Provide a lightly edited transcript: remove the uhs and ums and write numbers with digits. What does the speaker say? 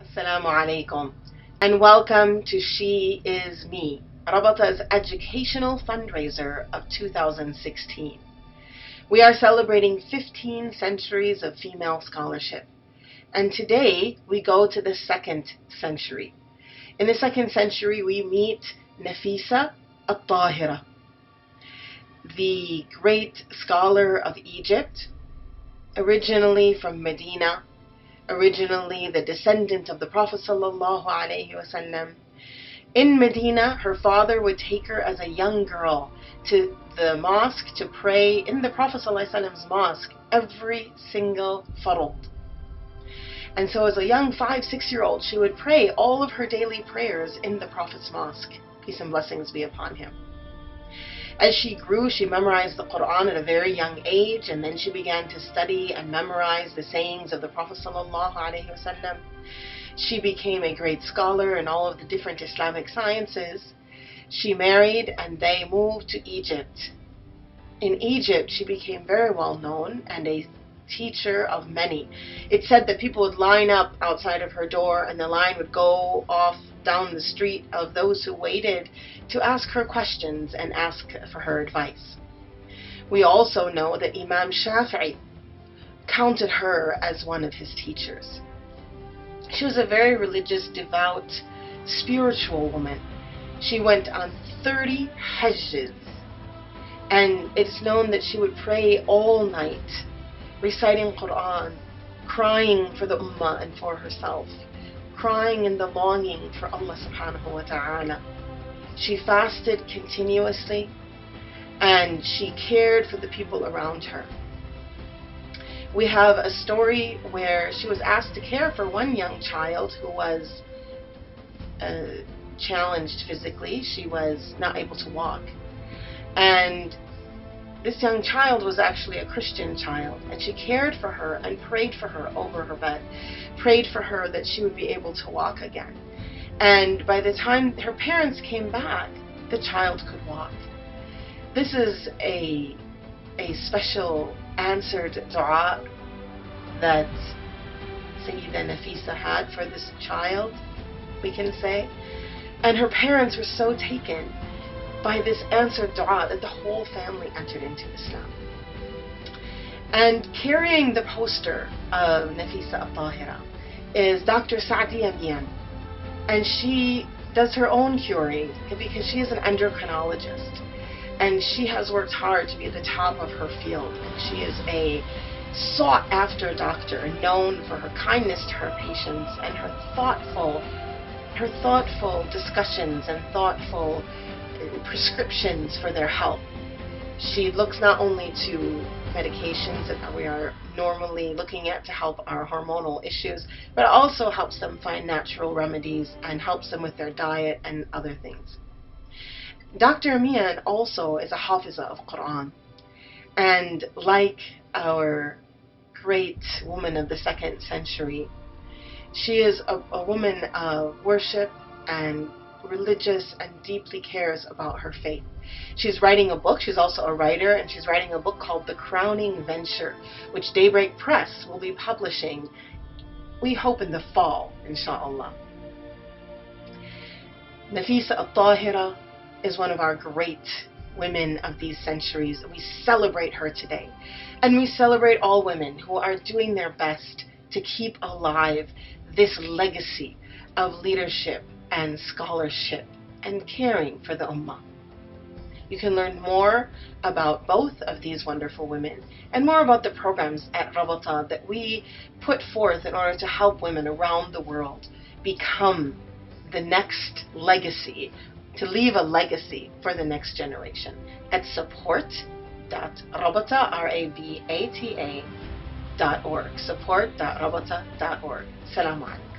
Assalamu alaikum, and welcome to She Is Me, Rabata's educational fundraiser of 2016. We are celebrating 15 centuries of female scholarship, and today we go to the second century. In the second century, we meet Nafisa al-Tahira, the great scholar of Egypt, originally from Medina, originally the descendant of the Prophet sallallahu alaihi wasallam. In Medina, her father would take her as a young girl to the mosque to pray in the Prophet sallallahu alaihi wasallam's mosque every single fard. And so as a young 5-6-year-old, she would pray all of her daily prayers in the Prophet's mosque. Peace and blessings be upon him. As she grew, she memorized the Quran at a very young age, and then she began to study and memorize the sayings of the Prophet sallallahu alaihi wasallam. She became a great scholar in all of the different Islamic sciences. She married and they moved to Egypt. In Egypt, she became very well known and a teacher of many. It said that people would line up outside of her door, and the line would go off down the street of those who waited to ask her questions and ask for her advice. We also know that Imam Shafi'i counted her as one of his teachers. She was a very religious, devout, spiritual woman. She went on 30 hajjs, and it's known that she would pray all night, reciting Quran, crying for the ummah and for herself, crying in the longing for Allah subhanahu wa ta'ala. She fasted continuously, and she cared for the people around her. We have a story where she was asked to care for one young child who was challenged physically. She was not able to walk. And this young child was actually a Christian child, and she cared for her and prayed for her over her bed, prayed for her that she would be able to walk again. And by the time her parents came back, the child could walk. This is a special answered dua that Sayyida Nafisa had for this child, we can say. And her parents were so taken by this answered dua that the whole family entered into Islam. And carrying the poster of Nafisa al-Tahira is Dr. Sadia Mian. And she does her own curing because she is an endocrinologist. And she has worked hard to be at the top of her field. She is a sought after doctor, known for her kindness to her patients and her thoughtful discussions and thoughtful prescriptions for their health. She looks not only to medications that we are normally looking at to help our hormonal issues, but also helps them find natural remedies and helps them with their diet and other things. Dr. Mian also is a hafiza of Quran, and like our great woman of the second century, she is a woman of worship and religious and deeply cares about her faith. She's writing a book. She's also a writer, and she's writing a book called The Crowning Venture, which Daybreak Press will be publishing, we hope, in the fall, inshallah. Nafisa al-Tahira is one of our great women of these centuries. We celebrate her today, and we celebrate all women who are doing their best to keep alive this legacy of leadership and scholarship and caring for the ummah. You can learn more about both of these wonderful women and more about the programs at Rabata that we put forth in order to help women around the world become the next legacy, to leave a legacy for the next generation at support.rabata, Rabata.org, support.rabata.org. Assalamu alaikum.